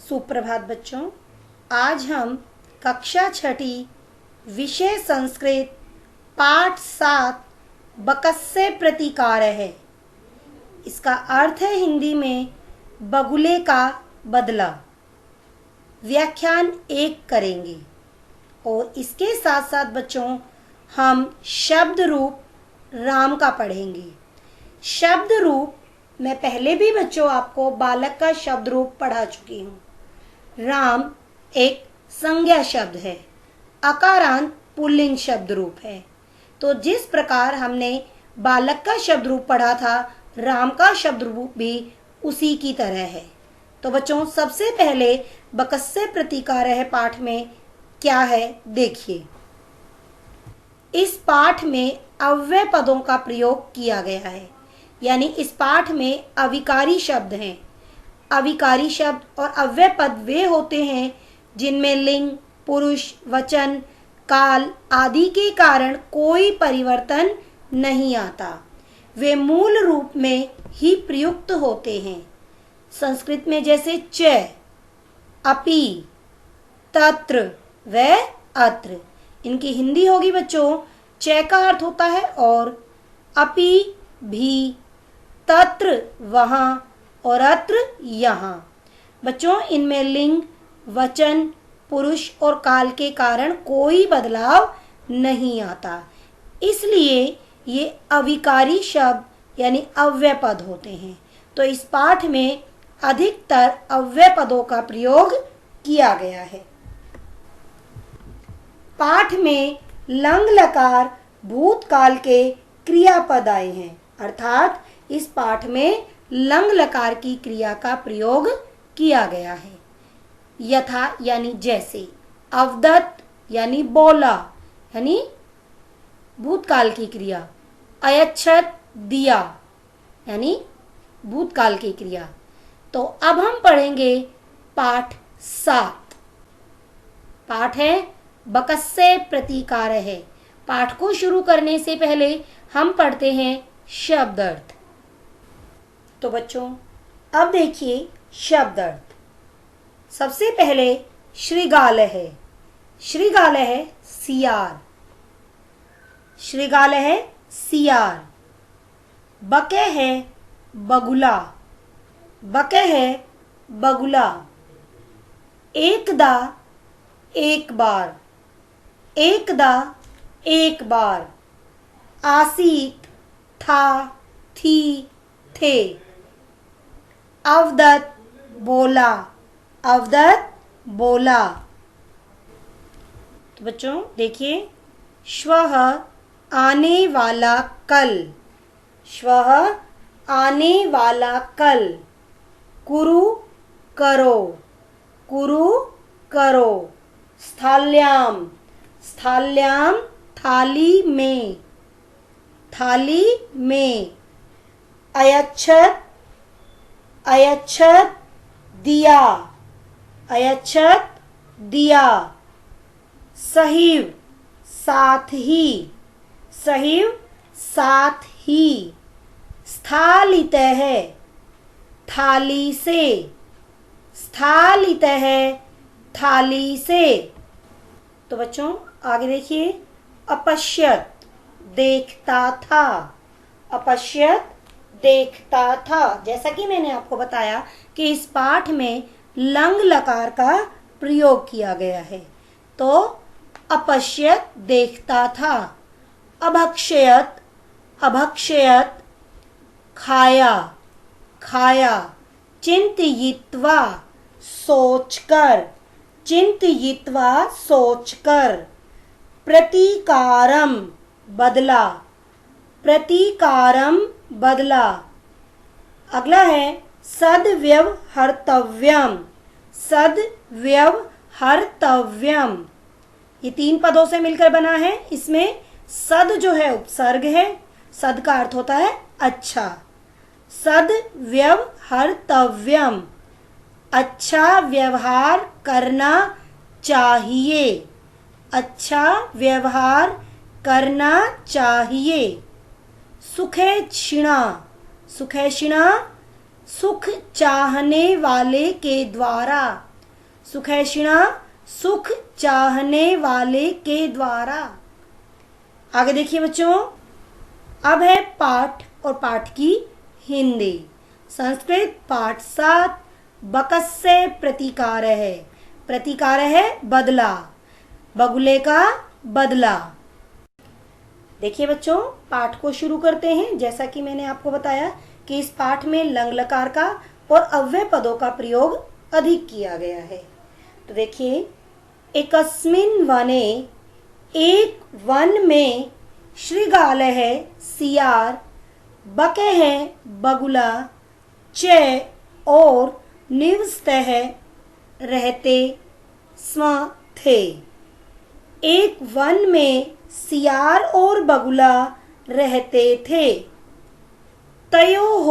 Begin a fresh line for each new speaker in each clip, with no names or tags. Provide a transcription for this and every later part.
सुप्रभात बच्चों। आज हम कक्षा छठी विषय संस्कृत पाठ 7 बकस्से प्रतिकार है। इसका अर्थ है हिंदी में बगुले का बदला। व्याख्यान 1 करेंगे और इसके साथ साथ बच्चों हम शब्द रूप राम का पढ़ेंगे। शब्द रूप मैं पहले भी बच्चों आपको बालक का शब्द रूप पढ़ा चुकी हूँ। राम एक संज्ञा शब्द है, अकारांत पुल्लिंग शब्द रूप है। तो जिस प्रकार हमने बालक का शब्द रूप पढ़ा था, राम का शब्द रूप भी उसी की तरह है। तो बच्चों सबसे पहले बकस्से प्रतिकार है पाठ में क्या है देखिए। इस पाठ में अव्यय पदों का प्रयोग किया गया है, यानी इस पाठ में अविकारी शब्द हैं। अविकारी शब्द और अव्यय पद वे होते हैं जिनमें लिंग, पुरुष, वचन, काल आदि के कारण कोई परिवर्तन नहीं आता। वे मूल रूप में ही प्रयुक्त होते हैं। संस्कृत में जैसे च, अपि, तत्र व अत्र। इनकी हिंदी होगी बच्चों, च का अर्थ होता है और, अपि भी, तत्र वहाँ और अत्र यहाँ। बच्चों इनमें लिंग, वचन, पुरुष और काल के कारण कोई बदलाव नहीं आता, इसलिए ये अविकारी शब्द यानी अव्यय पद होते हैं। तो इस पाठ में अधिकतर अव्यय पदों का प्रयोग किया गया है। पाठ में लंग लकार भूतकाल के क्रियापद आए हैं, अर्थात इस पाठ में लंग लकार की क्रिया का प्रयोग किया गया है। यथा यानी जैसे, अवदत्त यानी बोला, यानी भूतकाल की क्रिया, अयच्छत दिया यानी भूतकाल की क्रिया। तो अब हम पढ़ेंगे पाठ 7। पाठ है बकस्से प्रतिकार है। पाठ को शुरू करने से पहले हम पढ़ते हैं शब्द अर्थ। तो बच्चों अब देखिए शब्द अर्थ। सबसे पहले श्रृगालय है। श्रृगालय है सियार। श्रृगालय है सियार। बके है बगुला। बके है बगुला। एकदा एक बार। एकदा एक बार। आसीत था, थी, थे। अवदत्त बोला। अवदत्त बोला। तो बच्चों देखिए, श्वः आने वाला कल। श्वः आने वाला कल। कुरु करो। कुरु करो। स्थाल्याम। स्थाल्याम थाली में। थाली में। अयच्छत। अयच्छत दिया। अयच्छत दिया। सहीव साथ ही। सहीव साथ ही। स्थालित है थाली से। स्थालित है थाली से। तो बच्चों आगे देखिए, अपश्यत देखता था। अपश्यत देखता था। जैसा कि मैंने आपको बताया कि इस पाठ में लंग लकार का प्रयोग किया गया है। तो अपश्यत देखता था। अभक्षयत। अभक्षयत खाया। खाया। चिंतयित्वा सोचकर। चिंतयित्वा सोचकर। प्रतिकारम बदला। प्रतिकारम बदला। अगला है सद्व्यवहर्तव्यम। सद्व्यवहर्तव्यम। ये 3 पदों से मिलकर बना है। इसमें सद जो है उपसर्ग है। सद का अर्थ होता है अच्छा। सद्व्यवहर्तव्यम अच्छा व्यवहार करना चाहिए। अच्छा व्यवहार करना चाहिए। सुखेक्षिणा। सुखेक्षिणा सुख चाहने वाले के द्वारा। सुखैषिणा सुख चाहने वाले के द्वारा। आगे देखिए बच्चों, अब है पाठ और पाठ की हिंदी। संस्कृत पाठ 7 बकस्य प्रतिकार है। प्रतिकार है बदला, बगुले का बदला। देखिए बच्चों, पाठ को शुरू करते हैं। जैसा कि मैंने आपको बताया कि इस पाठ में लंग लकार का और अव्यय पदों का प्रयोग अधिक किया गया है। तो देखिए, एकस्मिन् वने, एक वन में, श्रृगालः सियार, बकः बगुला, च और निवसतः रहते स्म थे। एक वन में सियार और बगुला रहते थे। तयोः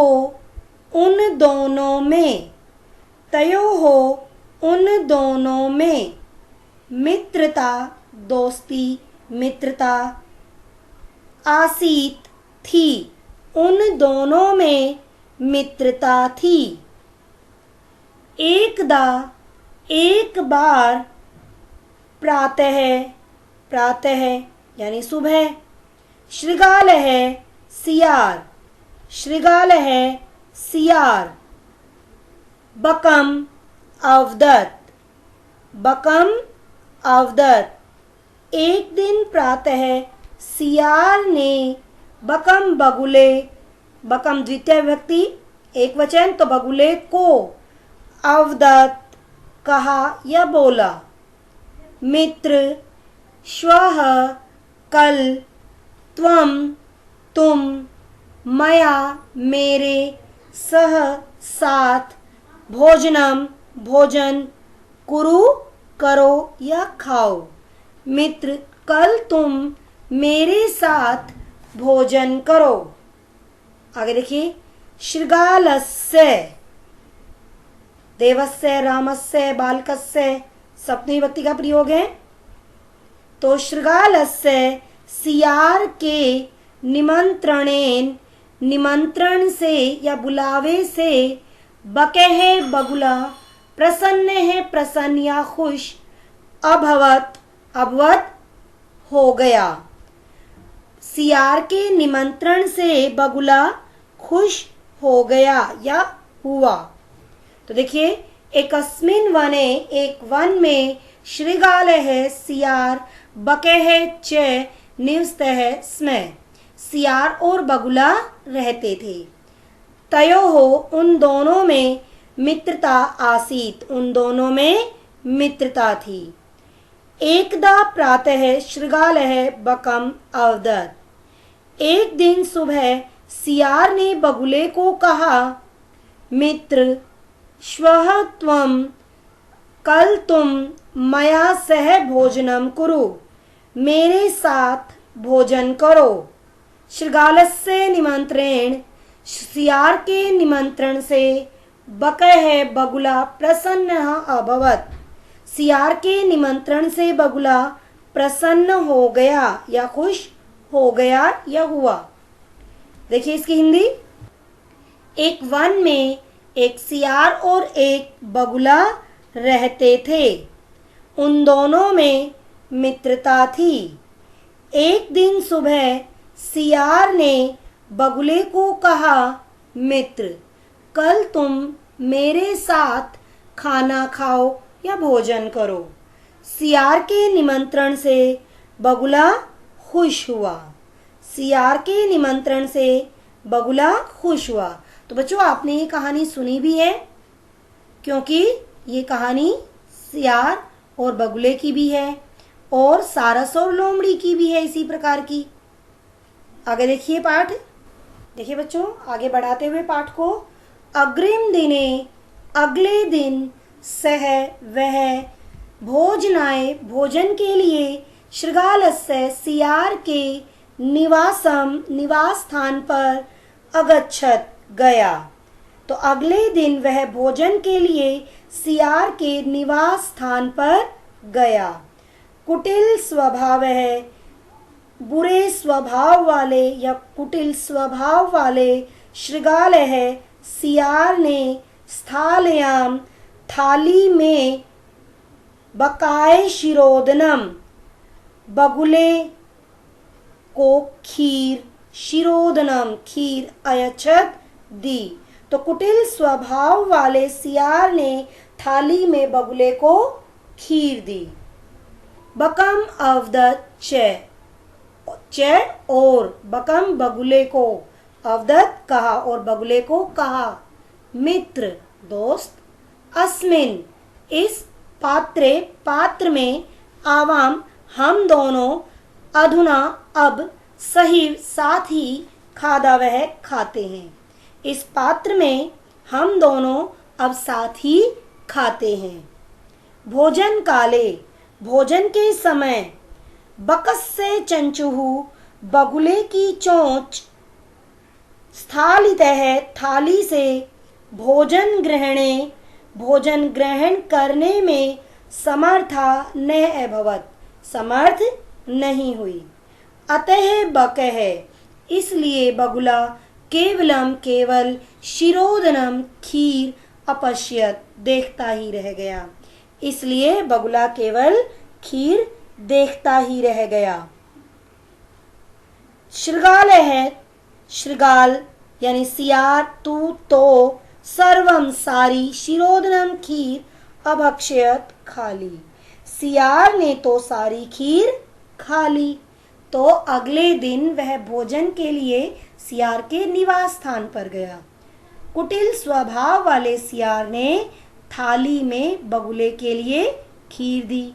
उन दोनों में, तयोः उन दोनों में, मित्रता दोस्ती मित्रता, आसीत थी, उन दोनों में मित्रता थी। एकदा एक बार, प्रातः, प्रातः यानी सुबह, श्रृगालः सियार, श्रृगालः सियार, बकम् अवदत्, बकम् अवदत्। एक दिन प्रातः सियार ने बकम बगुले, बकम द्वितीय विभक्ति एक वचन तो बगुले को, अवदत् कहा या बोला। मित्र, श्वः कल, त्वं तुम, मया मेरे, सह साथ, भोजनम भोजन, कुरु करो या खाओ। मित्र, कल तुम मेरे साथ भोजन करो। आगे देखिए, श्रृगालस्य, देवस्य, रामस्य, बालकस्य सप्तमी विभक्ति का प्रयोग है। तो श्रृगालस्य सियार के निमंत्रणेन, निमंत्रण से या बुलावे से, बकः बगुला, प्रसन्न है प्रसन्न या खुश, अभवत अभवत हो गया। सियार के निमंत्रण से बगुला खुश हो गया या हुआ। तो देखिए, एकस्मिन् वने, एक वन में, श्रृगालः सियार, बकः च निवसतः स्म, सियार और बगुला रहते थे। तयोः उन दोनों में, मित्रता आसीत, उन दोनों में मित्रता थी। एकदा प्रातः श्रृगालः बकम् अवदत्। एक दिन सुबह सियार ने बगुले को कहा, मित्र, श्वः त्वं, कल तुम, मया सह भोजनम कुरु, मेरे साथ भोजन करो। श्रृगालस्य निमंत्रेण, सियार के निमंत्रण से, बकः बगुला प्रसन्न अभवत, सियार के निमंत्रण से बगुला प्रसन्न हो गया या खुश हो गया या हुआ। देखिए इसकी हिंदी, एक वन में एक सियार और एक बगुला रहते थे। उन दोनों में मित्रता थी। एक दिन सुबह सियार ने बगुले को कहा, मित्र, कल तुम मेरे साथ खाना खाओ या भोजन करो। सियार के निमंत्रण से बगुला खुश हुआ। सियार के निमंत्रण से बगुला खुश हुआ। तो बच्चों, आपने ये कहानी सुनी भी है, क्योंकि ये कहानी सियार और बगुले की भी है और सारस और लोमड़ी की भी है इसी प्रकार की। आगे देखिए पाठ। देखिए बच्चों, आगे बढ़ाते हुए पाठ को, अग्रिम दिने, अगले दिन, सह वह, भोजनाय भोजन के लिए, श्रृगालस्य सियार के, निवासम निवास स्थान पर, अगच्छत गया। तो अगले दिन वह भोजन के लिए सियार के निवास स्थान पर गया। कुटिल स्वभाव है, बुरे स्वभाव वाले या कुटिल स्वभाव वाले, श्रृगालः सियार ने, स्थालयाम थाली में, बकाए शिरोदनम, बगुले को खीर, शिरोदनम खीर अयच्छत दी। तो कुटिल स्वभाव वाले सियार ने थाली में बगुले को खीर दी। बकम अवदत च और बकम बगुले को, अवदत कहा और बगुले को कहा, मित्र दोस्त, अस्मिन इस पात्र में, आवाम हम दोनों, अधुना अब, सही साथ ही, खादा वह खाते हैं। इस पात्र में हम दोनों अब साथ ही खाते हैं। भोजन काले, भोजन के समय, बकस्से चंचुहु बगुले की चोंच, स्थालितः थाली से, भोजन ग्रहण करने में समर्था न अभवत समर्थ नहीं हुई। अतः बकह इसलिए बगुला केवल शिरोदनम खीर अपश्यत देखता ही रह गया। इसलिए बगुला केवल खीर देखता ही रह गया। शृगाल है, शृगाल यानी सियार, तू तो सर्वम सारी, शिरोदनम खीर अभक्षयत खाली, सियार ने तो सारी खीर खा ली। तो अगले दिन वह भोजन के लिए सियार के निवास स्थान पर गया। कुटिल स्वभाव वाले सियार ने थाली में बगुले के लिए खीर दी।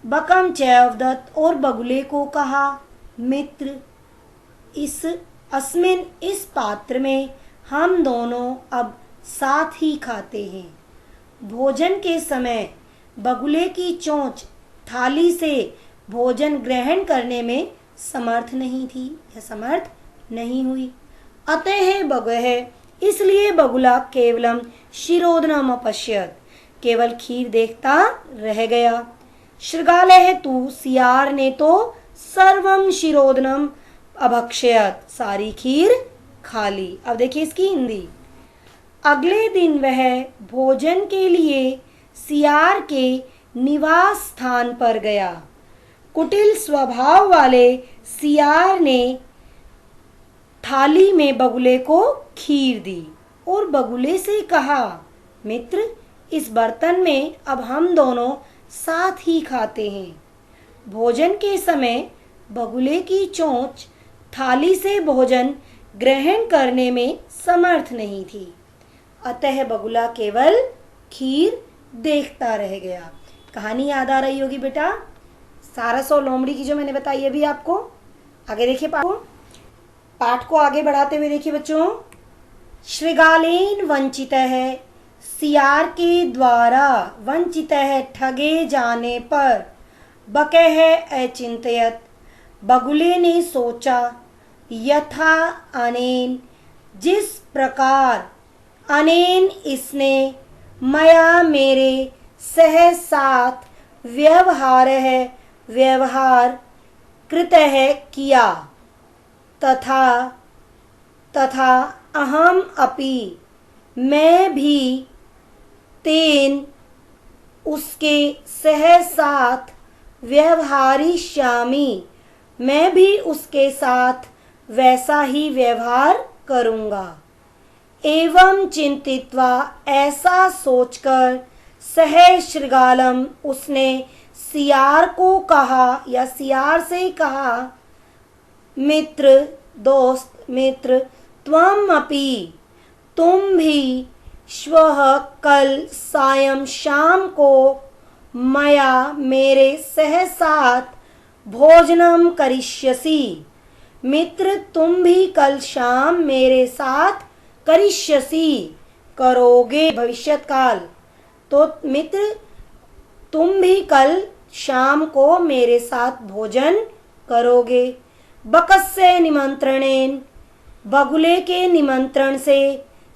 बकम चैवदत्त और बगुले को कहा, मित्र इस पात्र में हम दोनों अब साथ ही खाते हैं। भोजन के समय बगुले की चोंच थाली से भोजन ग्रहण करने में समर्थ नहीं थी या समर्थ नहीं हुई। अतः बगह इसलिए बगुला केवलम शिरोदनम अपश्यत केवल खीर देखता रह गया। शृगालः तू सियार ने तो सर्वम शिरोदनम अभक्षयत सारी खीर खा ली। अब देखिए इसकी हिंदी। अगले दिन वह भोजन के लिए सियार के निवास स्थान पर गया। कुटिल स्वभाव वाले सियार ने थाली में बगुले को खीर दी और बगुले से कहा, मित्र इस बर्तन में अब हम दोनों साथ ही खाते हैं। भोजन के समय बगुले की चोंच थाली से भोजन ग्रहण करने में समर्थ नहीं थी। अतः बगुला केवल खीर देखता रह गया। कहानी याद आ रही होगी बेटा, सारस और लोमड़ी की जो मैंने बताई अभी आपको। आगे देखिए पाठ को आगे बढ़ाते हुए देखिए बच्चों। शृगालेन वंचितः सियार के द्वारा वंचितः ठगे जाने पर बकह अचिंतयत बगुले ने सोचा यथा अनेन जिस प्रकार अनेन इसने मया मेरे सह साथ व्यवहार कृतः किया तथा अहम अपि मैं भी तेन उसके सह साथ व्यवहारिष्यामि मैं भी उसके साथ वैसा ही व्यवहार करूँगा। एवं चिंतित्वा ऐसा सोचकर सह शृगालम उसने सियार को कहा या सियार से कहा, मित्र दोस्त मित्र त्वम अपि तुम भी श्वः कल सायं शाम को मया मेरे सह साथ भोजनम करिष्यसि। मित्र तुम भी कल शाम मेरे साथ करिष्यसि करोगे भविष्यत काल। तो मित्र तुम भी कल शाम को मेरे साथ भोजन करोगे। बकस्य निमंत्रणेन बगुले के निमंत्रण से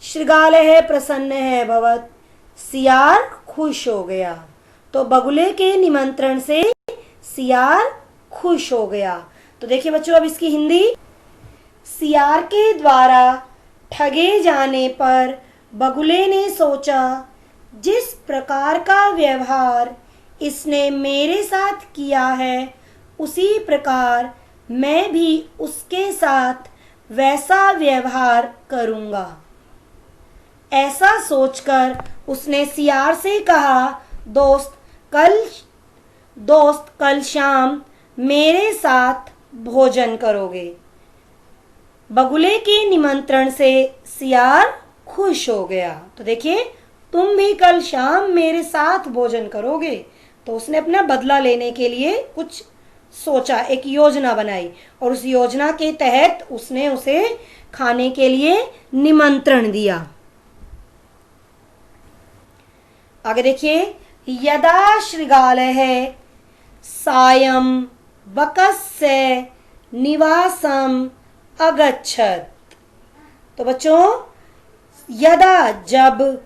शृगालः प्रसन्न भवत सियार खुश हो गया। तो बगुले के निमंत्रण से सियार खुश हो गया। तो देखिए बच्चों अब इसकी हिंदी। सियार के द्वारा ठगे जाने पर बगुले ने सोचा जिस प्रकार का व्यवहार इसने मेरे साथ किया है उसी प्रकार मैं भी उसके साथ वैसा व्यवहार करूंगा। ऐसा सोचकर उसने सियार से कहा, दोस्त कल शाम मेरे साथ भोजन करोगे। बगुले के निमंत्रण से सियार खुश हो गया। तो देखिए, तुम भी कल शाम मेरे साथ भोजन करोगे। तो उसने अपना बदला लेने के लिए कुछ सोचा, एक योजना बनाई और उस योजना के तहत उसने उसे खाने के लिए निमंत्रण दिया। आगे देखिए, यदा शृगालः सायं बकस्य निवासम अगच्छत। तो बच्चों, यदा जब,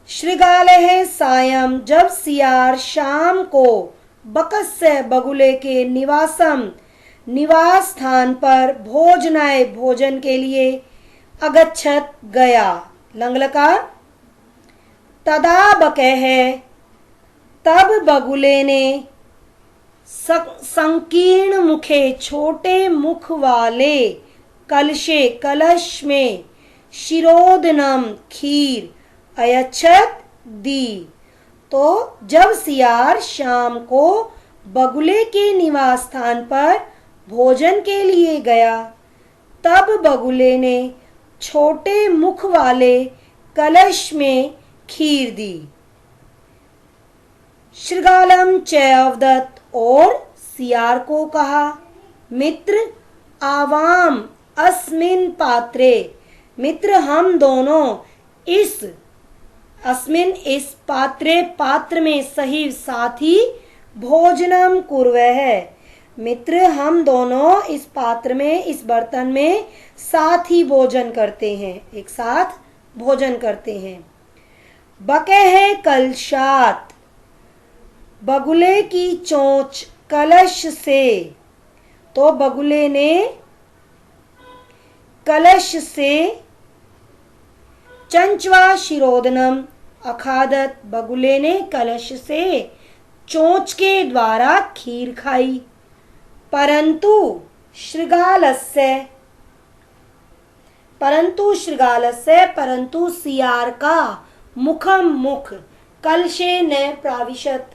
शृगालः सायं जब सियार शाम को, बकस्य बगुले के, निवासम निवास स्थान पर, भोजनाय भोजन के लिए, अगच्छत गया, लंगलकार, तदा बकः तब बगुले ने संकीर्ण मुखे छोटे मुख वाले कलशे कलश में शिरोदनम खीर अयच्छत दी। तो जब सियार शाम को बगुले के निवास स्थान पर भोजन के लिए गया, तब बगुले ने छोटे मुख वाले कलश में खीर दी। शृगालम च अवदत्, और सियार को कहा, मित्र आवाम अस्मिन पात्रे, मित्र हम दोनों इस, अस्मिन इस पात्रे पात्र में, सही साथ ही, भोजनम कुर्वः, मित्र हम दोनों इस पात्र में, इस बर्तन में साथ ही भोजन करते हैं, एक साथ भोजन करते हैं। बकः कलशात, बगुले की चोंच कलश से, तो बगुले ने कलश से, चंचवा शिरोदनम अखादत, बगुले ने कलश से चोंच के द्वारा खीर खाई। परंतु शृगालस्य, परंतु सियार का, मुखम मुख, कलशे न प्राविशत,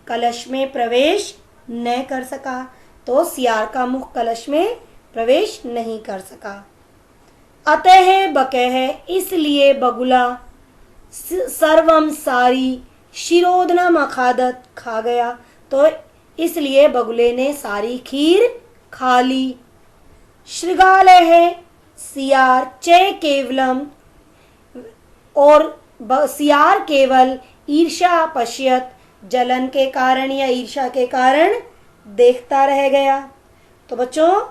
कलश में प्रवेश न कर सका। तो सियार का मुख कलश में प्रवेश नहीं कर सका। अतः बकः, इसलिए बगुला, सर्वम सारी, शिरोदनम अखादत, खा गया। तो इसलिए बगुले ने सारी खीर खा ली। शृगालः सियार च केवलम, और सियार केवल ईर्ष्या पश्यत, जलन के कारण या ईर्ष्या के कारण देखता रह गया। तो बच्चों,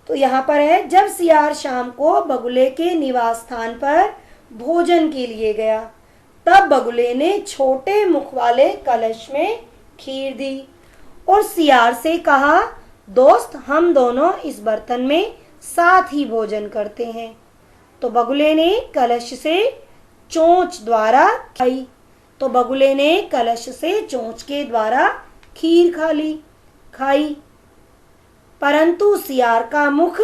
तो यहाँ पर है, जब सियार शाम को बगुले के निवास स्थान पर भोजन के लिए गया, तब बगुले ने छोटे मुख वाले कलश में खीर दी और सियार से कहा, दोस्त हम दोनों इस बर्तन में साथ ही भोजन करते हैं। तो बगुले ने कलश से चोंच द्वारा खाई, तो बगुले ने कलश से चोंच के द्वारा खीर खाई, परंतु सियार का मुख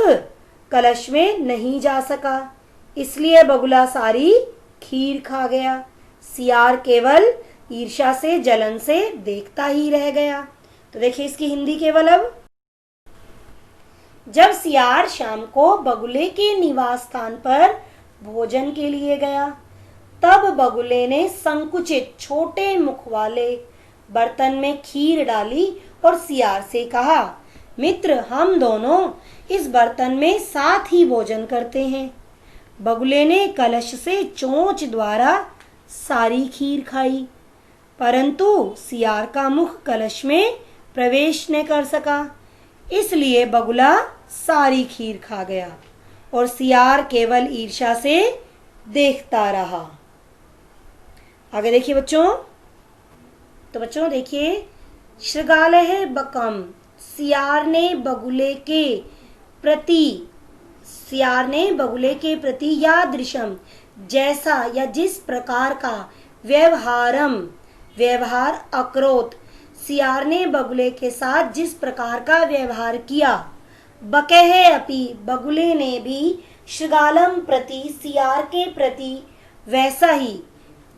कलश में नहीं जा सका, इसलिए बगुला सारी खीर खा गया। सियार केवल ईर्ष्या से, जलन से देखता ही रह गया। तो देखिए इसकी हिंदी केवल अब, जब सियार शाम को बगुले के निवास स्थान पर भोजन के लिए गया, तब बगुले ने संकुचित छोटे मुख वाले बर्तन में खीर डाली और सियार से कहा, मित्र हम दोनों इस बर्तन में साथ ही भोजन करते हैं। बगुले ने कलश से चोंच द्वारा सारी खीर खाई, परंतु सियार का मुख कलश में प्रवेश न कर सका, इसलिए बगुला सारी खीर खा गया और सियार केवल ईर्ष्या से देखता रहा। आगे देखिए बच्चों, तो बच्चों देखिए, शृगालः बकम, सियार ने बगुले के प्रति यादृशम, जैसा या जिस प्रकार का, व्यवहारम व्यवहार अकरोत, सियार ने बगुले के साथ जिस प्रकार का व्यवहार किया। बकहे अपि, बगुले ने भी शृगालम प्रति, सियार के प्रति वैसा ही,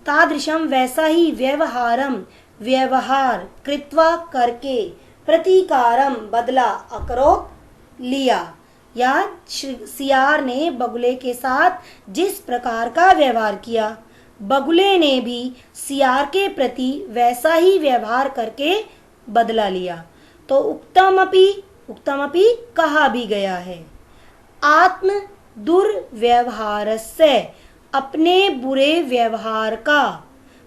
तादृशम वैसा ही, व्यवहारम व्यवहार, कृत्वा करके, प्रतिकारम बदला, अकरोत लिया। या सियार ने बगुले के साथ जिस प्रकार का व्यवहार किया, बगुले ने भी सियार के प्रति वैसा ही व्यवहार करके बदला लिया। तो उक्तमपि कहा भी गया है। आत्म दुर्व्यवहारस्य, अपने बुरे व्यवहार का,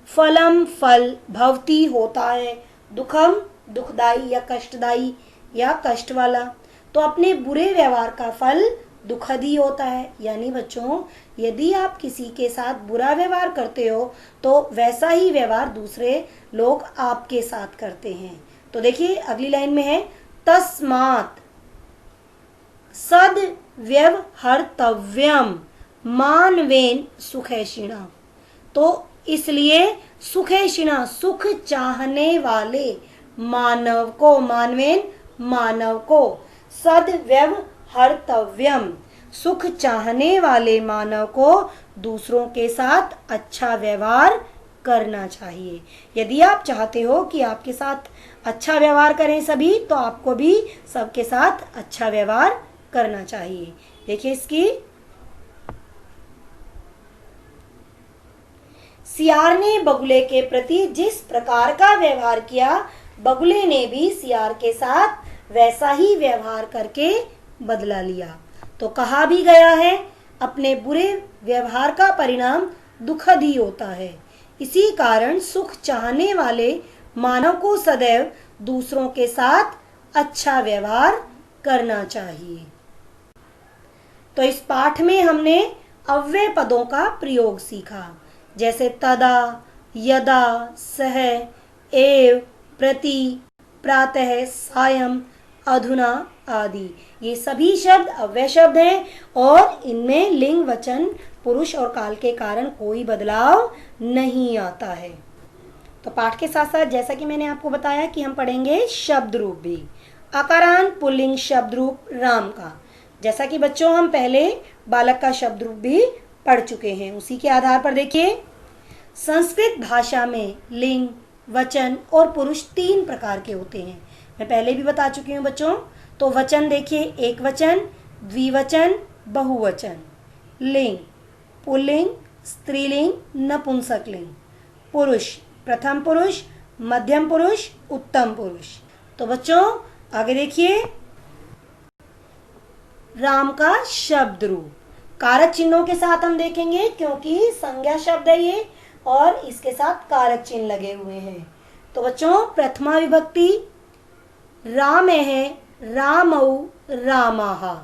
फलम फल, भवती होता है, दुखम दुखदाई या कष्टदाई या कष्ट वाला। तो अपने बुरे व्यवहार का फल दुखद ही होता है। यानी बच्चों, यदि आप किसी के साथ बुरा व्यवहार करते हो तो वैसा ही व्यवहार दूसरे लोग आपके साथ करते हैं। तो देखिए अगली लाइन में है, तस्मात् सद व्यवहर्तव्यम मानवेन सुखैषिणा। तो इसलिए सुखैषिणा, सुख चाहने वाले मानव को, मानवेन मानव को, सद व्यवहर्तव्यम, सुख चाहने वाले मानव को दूसरों के साथ अच्छा व्यवहार करना चाहिए। यदि आप चाहते हो कि आपके साथ अच्छा व्यवहार करें सभी, तो आपको भी सबके साथ अच्छा व्यवहार करना चाहिए। देखिए इसकी, सियार ने बगुले के प्रति जिस प्रकार का व्यवहार किया, बगुले ने भी सियार के साथ वैसा ही व्यवहार करके बदला लिया। तो कहा भी गया है, अपने बुरे व्यवहार का परिणाम दुखद ही होता है। इसी कारण सुख चाहने वाले मानव को सदैव दूसरों के साथ अच्छा व्यवहार करना चाहिए। तो इस पाठ में हमने अव्यय पदों का प्रयोग सीखा, जैसे तदा, यदा, सह, एव, प्रति, प्रातः, सायं, अधुना आदि। ये सभी शब्द अव्यय शब्द हैं और इनमें लिंग, वचन, पुरुष और काल के कारण कोई बदलाव नहीं आता है। तो पाठ के साथ साथ जैसा कि मैंने आपको बताया कि हम पढ़ेंगे शब्द रूप भी। आकारांत पुल्लिंग शब्द रूप राम का, जैसा कि बच्चों हम पहले बालक का शब्द रूप भी पढ़ चुके हैं, उसी के आधार पर देखिए, संस्कृत भाषा में लिंग, वचन और पुरुष 3 प्रकार के होते हैं। मैं पहले भी बता चुकी हूँ बच्चों। तो वचन देखिए, एक वचन, द्विवचन, बहुवचन। लिंग, पुल्लिंग, स्त्रीलिंग, नपुंसकलिंग। पुरुष, प्रथम पुरुष, मध्यम पुरुष, उत्तम पुरुष। तो बच्चों आगे देखिए, राम का शब्द रूप कारक चिन्हों के साथ हम देखेंगे, क्योंकि संज्ञा शब्द है ये और इसके साथ कारक चिन्ह लगे हुए हैं। तो बच्चों प्रथमा विभक्ति राम है, रामौ, रामाहा।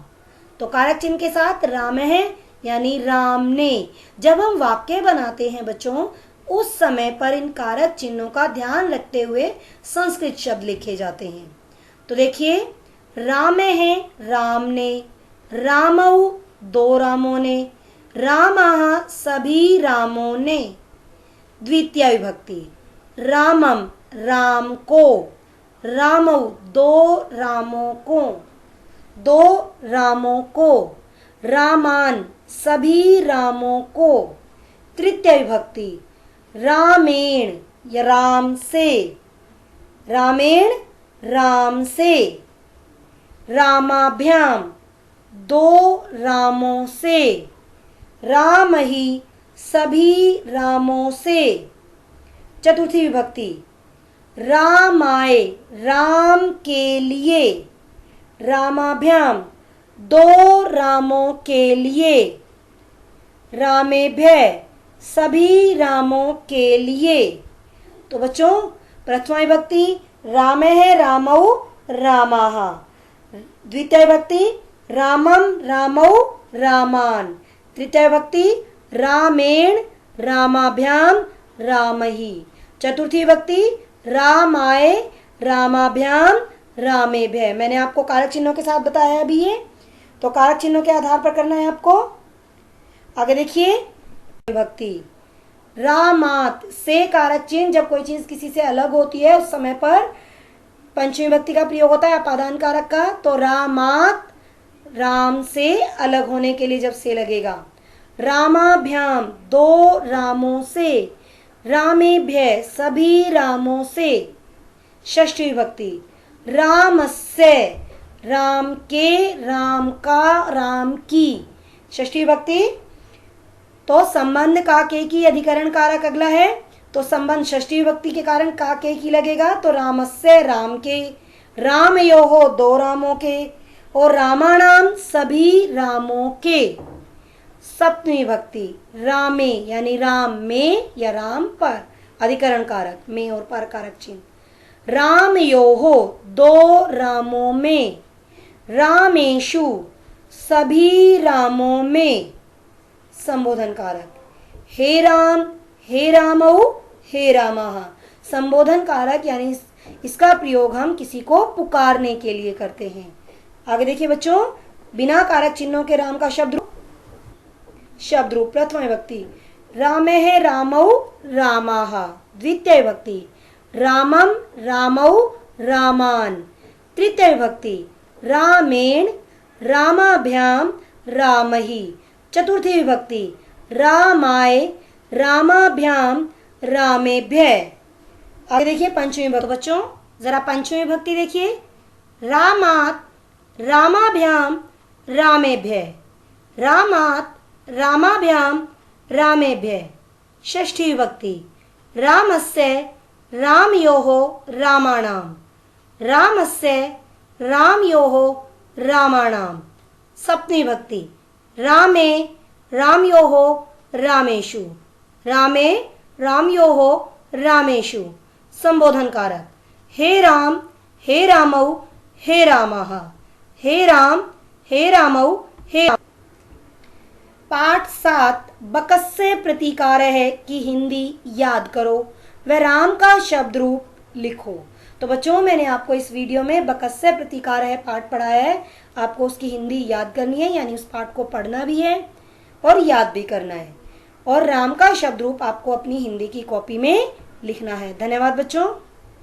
तो कारक चिन्ह के साथ राम है यानी राम ने। जब हम वाक्य बनाते हैं बच्चों, उस समय पर इन कारक चिन्हों का ध्यान रखते हुए संस्कृत शब्द लिखे जाते हैं। तो देखिए, राम है, राम ने, रामौ, 2 रामों ने, रामाहा, सभी रामों ने। द्वितीय विभक्ति रामम, राम को, रामौ, 2 रामों को, 2 रामों को, रामान, सभी रामों को। तृतीय विभक्ति रामेण, या राम से, रामेण, राम से। रामाभ्याम, 2 रामों से, राम ही, सभी रामों से। चतुर्थी विभक्ति रामाय, राम के लिए, रामाभ्याम, 2 रामों के लिए। रामेभ्यः, सभी रामों के लिए। तो बच्चों प्रथमा विभक्ति राम है, रामौ, रामाहा। द्वितीय विभक्ति रामम, रामौ, रामान। तृतीय विभक्ति रामेण, रामाभ्याम, रामहि। चतुर्थी विभक्ति रामाय, रामाभ्याम, रामेभ्यः। मैंने आपको कारक चिन्हों के साथ बताया अभी ये, तो कारक चिन्हों के आधार पर करना है आपको। आगे देखिए, विभक्ति रामात से कारक चिन्ह, जब कोई चीज किसी से अलग होती है उस समय पर पंचमी विभक्ति का प्रयोग होता है अपादान कारक का। तो रामात, राम से अलग होने के लिए जब से लगेगा। रामाभ्याम, दो रामों से। रामेभ्य, सभी रामों से। षष्ठी विभक्ति। रामस्य, राम के, राम का, राम की। षष्ठी विभक्ति। तो संबंध का के की अधिकरण कारक अगला है, तो संबंध षष्ठी विभक्ति के कारण का के की लगेगा। तो रामस्य, राम के। रामयोहो, दो रामों के। और रामाणाम, सभी रामों के। सप्तमी विभक्ति। रामे यानी राम में या राम पर, अधिकरण कारक में और पर कारक चिन्ह। रामयोहो, दो रामों में। रामेषु, सभी रामों में, संबोधन कारक। हे राम, हे रामौ, हे रामः, संबोधन कारक यानी इसका प्रयोग हम किसी को पुकारने के लिए करते हैं। आगे देखिए बच्चों, बिना कारक चिन्हों के राम का शब्द रूप। प्रथम विभक्ति। रामे रामौ रामाः। द्वितीय विभक्ति। रामम रामौ रामान। तृतीय विभक्ति। रामेण रामाभ्याम रामहि। चतुर्थी विभक्ति। रामाय रामाभ्याम रामेभ्यः। आगे देखिए पंचमी विभक्ति। बच्चों जरा पंचमी विभक्ति देखिए। रामात रामाभ्याम रामेभ्यः। रामात रामाभ्याम रामेभ्यः। षष्ठी विभक्ति। रामस्य रामयोः रामाणाम। रामस्य रामयोः रामाणाम। सप्तमी विभक्ति। रामे रामयोः रामेषु। रामे रामयोः रामेषु। संबोधन कारक। हे राम, हे रामौ, हे रामः। हे राम, हे रामौ, हे। पाठ 7 बकस्य प्रतिकार है कि हिंदी याद करो व राम का शब्द रूप लिखो। तो बच्चों मैंने आपको इस वीडियो में बकस्य प्रतिकार है पाठ पढ़ाया है। आपको उसकी हिंदी याद करनी है, यानी उस पाठ को पढ़ना भी है और याद भी करना है। और राम का शब्द रूप आपको अपनी हिंदी की कॉपी में लिखना है। धन्यवाद बच्चों।